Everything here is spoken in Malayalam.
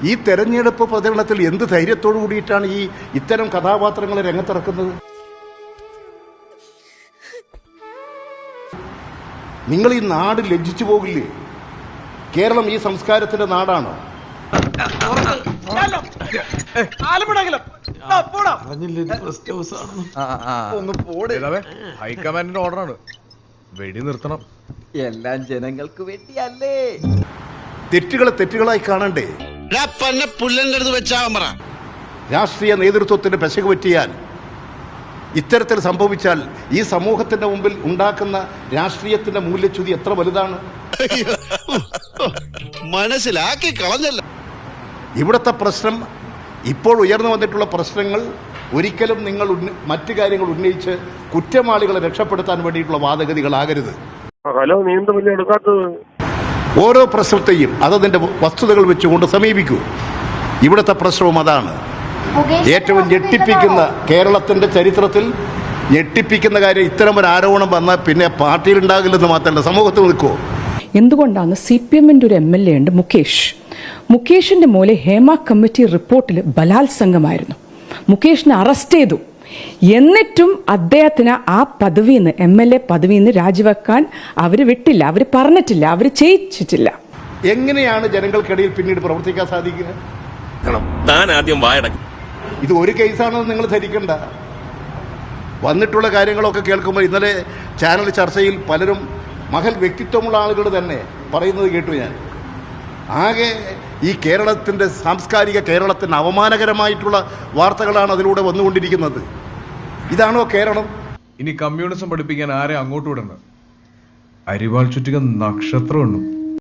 ഈ തെരഞ്ഞെടുപ്പ് പ്രചരണത്തിൽ എന്ത് ധൈര്യത്തോടു കൂടിയിട്ടാണ് ഇത്തരം കഥാപാത്രങ്ങളെ രംഗത്തിറക്കുന്നത്? നിങ്ങൾ ഈ നാട് ലജ്ജിച്ചു പോകില്ലേ? കേരളം ഈ സംസ്കാരത്തിന്റെ നാടാണ്. ഹൈക്കമാൻഡിന്റെ ഓർഡറാണ്, വെടി നിർത്തണം. എല്ലാം ജനങ്ങൾക്ക് വേണ്ടിയല്ലേ? തെറ്റുകളെ തെറ്റുകളായി കാണണ്ടേ? രാഷ്ട്രീയ നേതൃത്വത്തിന് പെശക് പറ്റിയാൽ, ഇത്തരത്തിൽ സംഭവിച്ചാൽ ഈ സമൂഹത്തിന്റെ മുമ്പിൽ ഉണ്ടാക്കുന്ന രാഷ്ട്രീയത്തിന്റെ മൂല്യച്യുതി എത്ര വലുതാണ് മനസ്സിലാക്കി കളഞ്ഞല്ല. ഇവിടുത്തെ പ്രശ്നം, ഇപ്പോൾ ഉയർന്നു വന്നിട്ടുള്ള പ്രശ്നങ്ങൾ ഒരിക്കലും നിങ്ങൾ മറ്റു കാര്യങ്ങൾ ഉന്നയിച്ച് കുറ്റവാളികളെ രക്ഷപ്പെടുത്താൻ വേണ്ടിയിട്ടുള്ള വാദഗതികളാകരുത്. ഓരോ പ്രശ്നത്തെയും അതതിന്റെ വസ്തുതകൾ വെച്ചുകൊണ്ട് സമീപിക്കൂ. ഇവിടുത്തെ പ്രശ്നവും അതാണ്. ഏറ്റവും ഞെട്ടിപ്പിക്കുന്ന, കേരളത്തിന്റെ ചരിത്രത്തിൽ ഞെട്ടിപ്പിക്കുന്ന കാര്യം, ഇത്തരം ഒരു ആരോപണം വന്നാൽ പിന്നെ പാർട്ടിയിൽ ഉണ്ടാകില്ലെന്ന് മാത്രമല്ല, സമൂഹത്തിൽ നിൽക്കുമോ? എന്തുകൊണ്ടാണ് CPM-ന്റെ ഒരു MLA ഉണ്ട്, മുകേഷിന്റെ മോലെ ഹേമ കമ്മിറ്റി റിപ്പോർട്ടിൽ ബലാത്സംഗമായിരുന്നു. മുകേഷിനെ അറസ്റ്റ് ചെയ്തു. എന്നിട്ടും അദ്ദേഹത്തിന് ആ പദവിന്ന്, MLA പദവിന്ന് രാജിവെക്കാൻ അവർ വിട്ടില്ല, അവർ പറഞ്ഞിട്ടില്ല, അവർ ചെയ്യിച്ചിട്ടില്ല. എങ്ങനെയാണ് ജനങ്ങൾക്കിടയിൽ പിന്നീട് പ്രവർത്തിക്കാൻ സാധിക്കുക? ഇത് ഒരു കേസാണെന്ന് നിങ്ങൾ ധരിക്കണ്ട. വന്നിട്ടുള്ള കാര്യങ്ങളൊക്കെ കേൾക്കുമ്പോൾ ഇന്നലെ ചാനൽ ചർച്ചയിൽ പലരും മഹൽ വ്യക്തിത്വമുള്ള ആളുകൾ തന്നെ പറയുന്നത് കേട്ടു ഞാൻ. ആകെ ഈ കേരളത്തിൻ്റെ സാംസ്കാരിക കേരളത്തിന് അപമാനകരമായിട്ടുള്ള വാർത്തകളാണ് അതിലൂടെ വന്നുകൊണ്ടിരിക്കുന്നത്. ഇതാണോ കേരളം? ഇനി കമ്മ്യൂണിസം പഠിപ്പിക്കാൻ ആരെ അങ്ങോട്ട് വിടണം? അരിവാൾ ചുറ്റിക നക്ഷത്രം എണ്ണും.